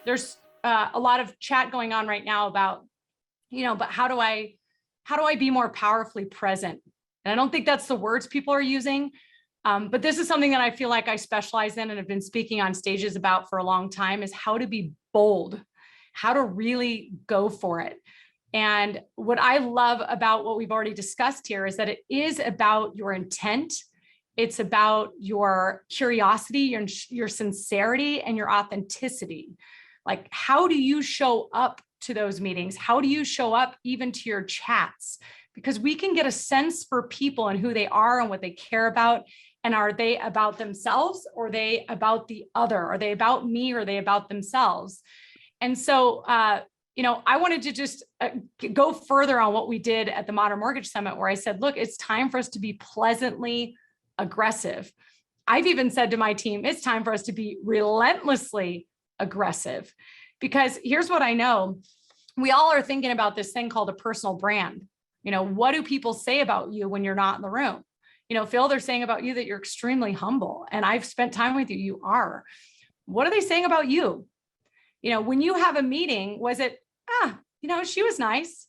there's a lot of chat going on right now about, but how do I be more powerfully present? And I don't think that's the words people are using. But this is something that I feel like I specialize in and have been speaking on stages about for a long time, is how to be bold, how to really go for it. And what I love about what we've already discussed here is that it is about your intent. It's about your curiosity, your sincerity, and your authenticity. Like, how do you show up to those meetings? How do you show up even to your chats? Because we can get a sense for people and who they are and what they care about. And are they about themselves, or are they about the other? Are they about me, or are they about themselves? And so, I wanted to just go further on what we did at the Modern Mortgage Summit, where I said, look, it's time for us to be pleasantly aggressive. I've even said to my team, it's time for us to be relentlessly aggressive, because here's what I know. We all are thinking about this thing called a personal brand. What do people say about you when you're not in the room? Phil, they're saying about you that you're extremely humble, and I've spent time with you. You are. What are they saying about you? When you have a meeting, was it, she was nice.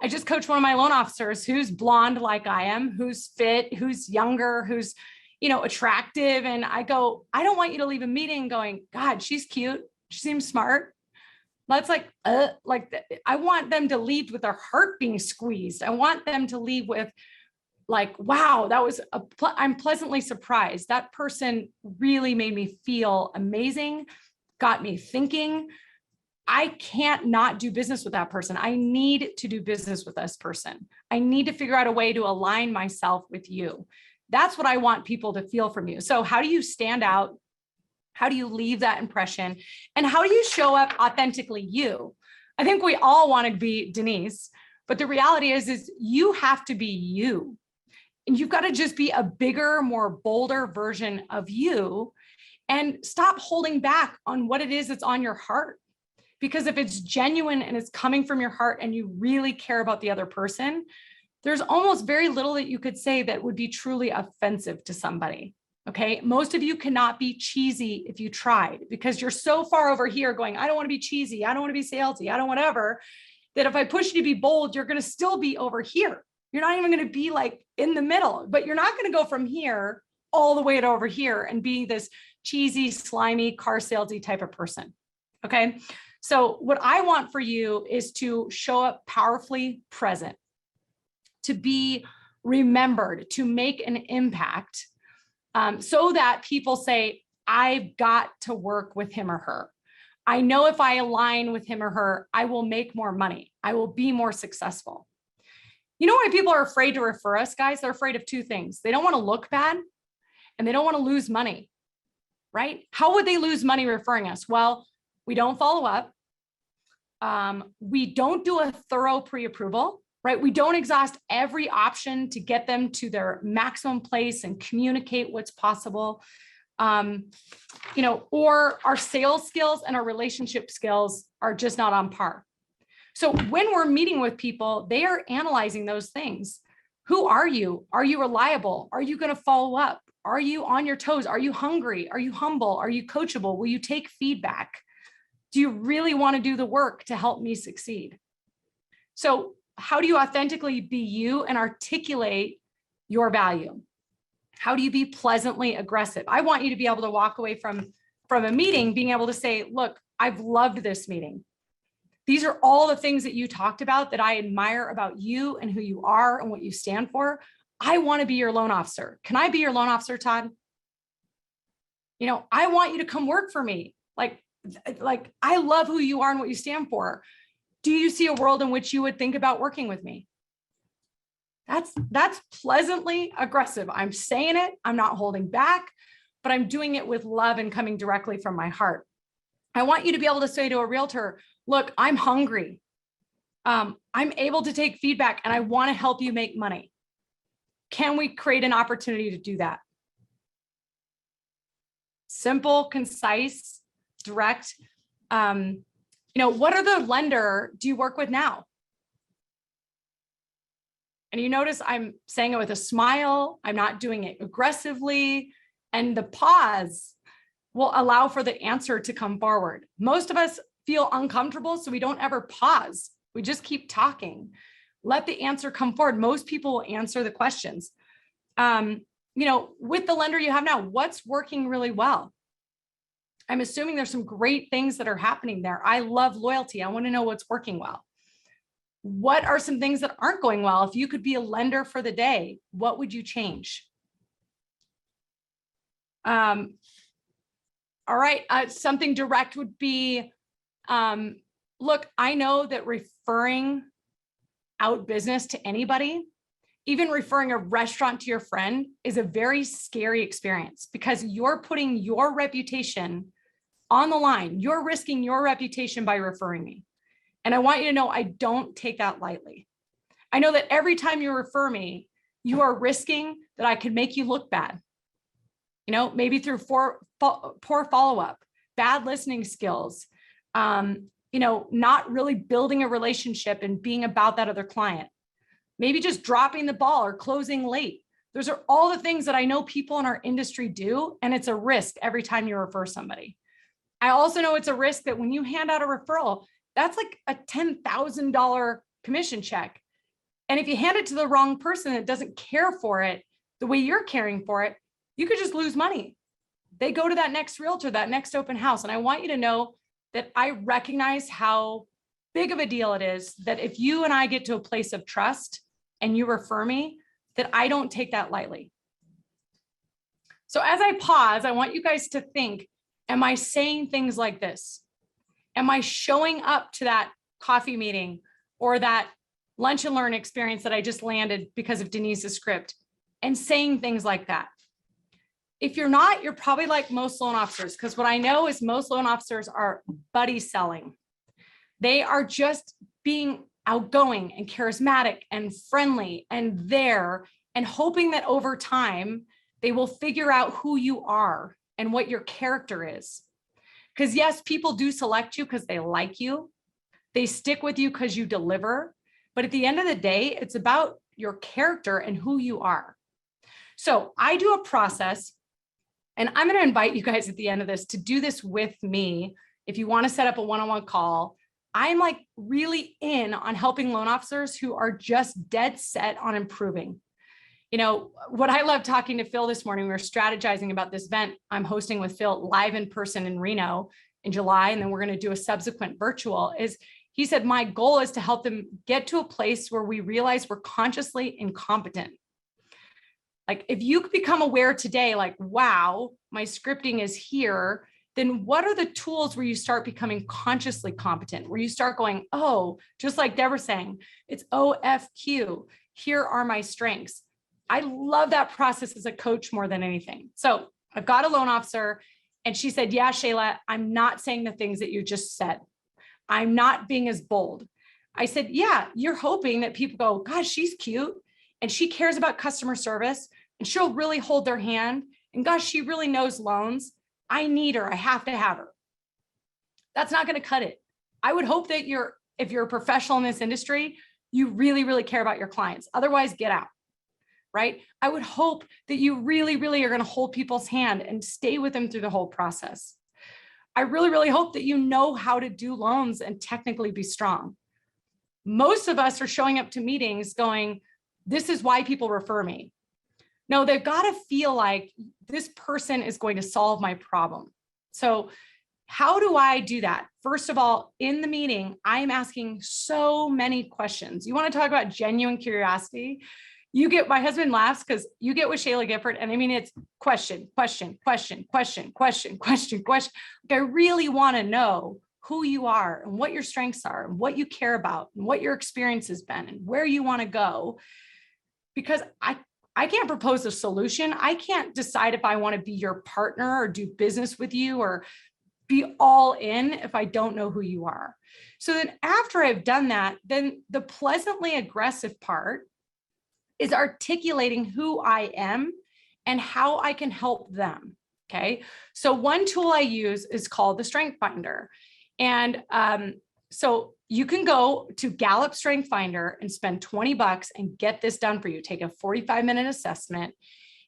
I just coached one of my loan officers who's blonde like I am, who's fit, who's younger, who's, attractive. And I go, I don't want you to leave a meeting going, God, she's cute. She seems smart. That's I want them to leave with their heart being squeezed. I want them to leave with like, wow, I'm pleasantly surprised. That person really made me feel amazing, got me thinking. I can't not do business with that person. I need to do business with this person. I need to figure out a way to align myself with you. That's what I want people to feel from you. So how do you stand out? How do you leave that impression? And how do you show up authentically you? I think we all want to be Denise, but the reality is you have to be you. And you've got to just be a bigger, more bolder version of you, and stop holding back on what it is that's on your heart. Because if it's genuine and it's coming from your heart and you really care about the other person, there's almost very little that you could say that would be truly offensive to somebody. Okay. Most of you cannot be cheesy if you tried, because you're so far over here going, I don't want to be cheesy. I don't want to be salesy. I don't whatever, that if I push you to be bold, you're going to still be over here. You're not even going to be like in the middle, but you're not going to go from here all the way to over here and be this cheesy, slimy, car salesy type of person. Okay. So what I want for you is to show up powerfully present, to be remembered, to make an impact, so that people say, I've got to work with him or her. I know if I align with him or her, I will make more money. I will be more successful. You know why people are afraid to refer us, guys? They're afraid of two things. They don't want to look bad, and they don't want to lose money, right? How would they lose money referring us? Well, we don't follow up. We don't do a thorough pre-approval, right? We don't exhaust every option to get them to their maximum place and communicate what's possible. Or our sales skills and our relationship skills are just not on par. So when we're meeting with people, they are analyzing those things. Who are you? Are you reliable? Are you going to follow up? Are you on your toes? Are you hungry? Are you humble? Are you coachable? Will you take feedback? Do you really want to do the work to help me succeed? So how do you authentically be you and articulate your value? How do you be pleasantly aggressive? I want you to be able to walk away from a meeting being able to say, look, I've loved this meeting. These are all the things that you talked about that I admire about you and who you are and what you stand for. I want to be your loan officer. Can I be your loan officer, Todd? I want you to come work for me. Like I love who you are and what you stand for. Do you see a world in which you would think about working with me? That's pleasantly aggressive. I'm saying it. I'm not holding back, but I'm doing it with love and coming directly from my heart. I want you to be able to say to a realtor, look, I'm hungry. I'm able to take feedback and I want to help you make money. Can we create an opportunity to do that? Simple, concise, direct. What other lender do you work with now? And you notice I'm saying it with a smile. I'm not doing it aggressively. And the pause will allow for the answer to come forward. Most of us feel uncomfortable, so we don't ever pause. We just keep talking. Let the answer come forward. Most people will answer the questions. With the lender you have now, what's working really well? I'm assuming there's some great things that are happening there. I love loyalty. I want to know what's working well. What are some things that aren't going well? If you could be a lender for the day, what would you change? All right, something direct would be, look, I know that referring out business to anybody, even referring a restaurant to your friend, is a very scary experience because you're putting your reputation on the line. You're risking your reputation by referring me. And I want you to know, I don't take that lightly. I know that every time you refer me, you are risking that I could make you look bad. Maybe through poor follow-up, bad listening skills, not really building a relationship and being about that other client. Maybe just dropping the ball or closing late. Those are all the things that I know people in our industry do, and it's a risk every time you refer somebody. I also know it's a risk that when you hand out a referral, that's like a $10,000 commission check. And if you hand it to the wrong person that doesn't care for it the way you're caring for it, you could just lose money. They go to that next realtor, that next open house. And I want you to know that I recognize how big of a deal it is that if you and I get to a place of trust and you refer me, that I don't take that lightly. So as I pause, I want you guys to think, am I saying things like this? Am I showing up to that coffee meeting or that lunch and learn experience that I just landed because of Denise's script and saying things like that? If you're not, you're probably like most loan officers, because what I know is most loan officers are buddy selling. They are just being outgoing and charismatic and friendly and there and hoping that over time, they will figure out who you are and what your character is. Because yes, people do select you because they like you. They stick with you because you deliver. But at the end of the day, it's about your character and who you are. So I do a process, and I'm going to invite you guys at the end of this to do this with me. If you want to set up a one-on-one call, I'm like really in on helping loan officers who are just dead set on improving. What I love talking to Phil this morning, we were strategizing about this event I'm hosting with Phil live in person in Reno in July, and then we're going to do a subsequent virtual, is he said, my goal is to help them get to a place where we realize we're consciously incompetent. Like if you become aware today, like, wow, my scripting is here, then what are the tools where you start becoming consciously competent, where you start going, oh, just like Deborah saying, it's OFQ, here are my strengths. I love that process as a coach more than anything. So I've got a loan officer and she said, yeah, Shayla, I'm not saying the things that you just said. I'm not being as bold. I said, yeah, you're hoping that people go, gosh, she's cute and she cares about customer service and she'll really hold their hand. And gosh, she really knows loans. I need her. I have to have her. That's not going to cut it. I would hope that if you're a professional in this industry, you really, really care about your clients. Otherwise, get out. Right? I would hope that you really, really are going to hold people's hand and stay with them through the whole process. I really, really hope that you know how to do loans and technically be strong. Most of us are showing up to meetings going, this is why people refer me. No, they've got to feel like this person is going to solve my problem. So how do I do that? First of all, in the meeting, I'm asking so many questions. You want to talk about genuine curiosity? My husband laughs because you get with Shayla Gifford, and I mean, it's question. Like, I really want to know who you are and what your strengths are and what you care about and what your experience has been and where you want to go. Because I can't propose a solution. I can't decide if I want to be your partner or do business with you or be all in if I don't know who you are. So then after I've done that, then the pleasantly aggressive part is articulating who I am and how I can help them. Okay. So one tool I use is called the Strength Finder. And so you can go to Gallup Strength Finder and spend $20 and get this done for you. Take a 45-minute assessment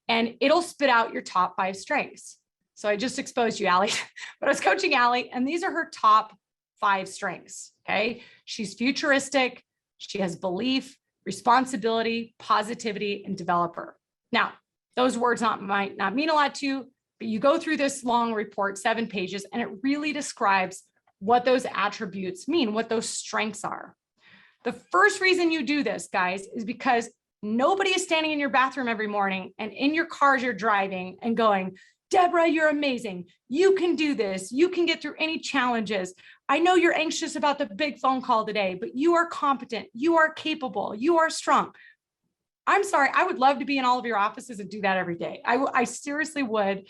and it'll spit out your top 5 strengths. So I just exposed you, Allie, but I was coaching Allie, and these are her top 5 strengths. Okay. She's futuristic. She has belief, responsibility, positivity, and developer. Now, those words might not mean a lot to you, but you go through this long report, 7 pages, and it really describes what those attributes mean, what those strengths are. The first reason you do this, guys, is because nobody is standing in your bathroom every morning and in your cars you're driving and going, Deborah, you're amazing. You can do this. You can get through any challenges. I know you're anxious about the big phone call today, but you are competent. You are capable. You are strong. I'm sorry. I would love to be in all of your offices and do that every day. I seriously would,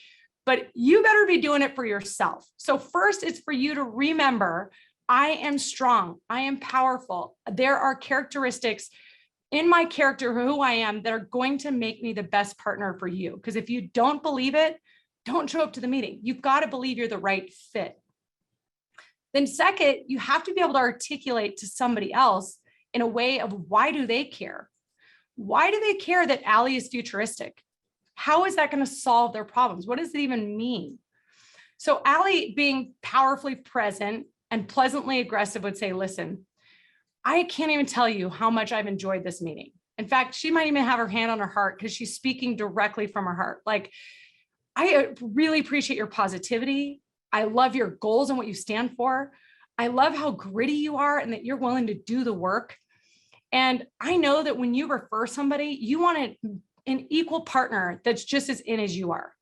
but you better be doing it for yourself. So first, it's for you to remember, I am strong. I am powerful. There are characteristics in my character, who I am, that are going to make me the best partner for you. Because if you don't believe it, don't show up to the meeting. You've got to believe you're the right fit. Then second, you have to be able to articulate to somebody else in a way of why do they care? Why do they care that Allie is futuristic? How is that going to solve their problems? What does it even mean? So Allie, being powerfully present and pleasantly aggressive, would say, listen, I can't even tell you how much I've enjoyed this meeting. In fact, she might even have her hand on her heart because she's speaking directly from her heart. Like, I really appreciate your positivity. I love your goals and what you stand for. I love how gritty you are and that you're willing to do the work. And I know that when you refer somebody, you want an equal partner that's just as in as you are.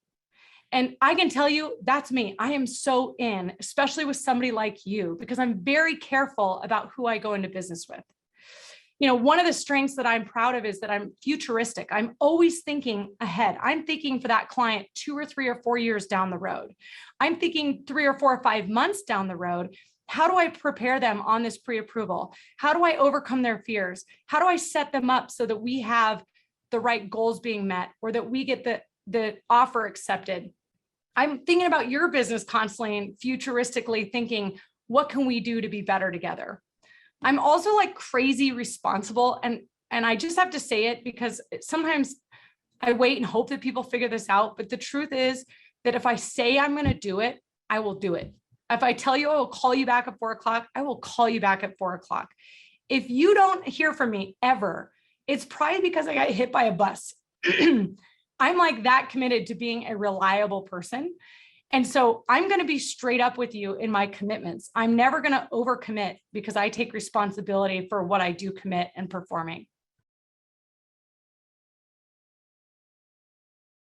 And I can tell you, that's me. I am so in, especially with somebody like you, because I'm very careful about who I go into business with. You know, one of the strengths that I'm proud of is that I'm futuristic. I'm always thinking ahead. I'm thinking for that client 2 or 3 or 4 years down the road. I'm thinking 3 or 4 or 5 months down the road. How do I prepare them on this pre-approval? How do I overcome their fears? How do I set them up so that we have the right goals being met, or that we get the offer accepted? I'm thinking about your business constantly and futuristically thinking, what can we do to be better together? I'm also like crazy responsible. And I just have to say it because sometimes I wait and hope that people figure this out. But the truth is that if I say I'm going to do it, I will do it. If I tell you I will call you back at 4 o'clock, I will call you back at 4 o'clock. If you don't hear from me ever, it's probably because I got hit by a bus. I'm like that committed to being a reliable person. And so I'm going to be straight up with you in my commitments. I'm never going to overcommit because I take responsibility for what I do commit and performing.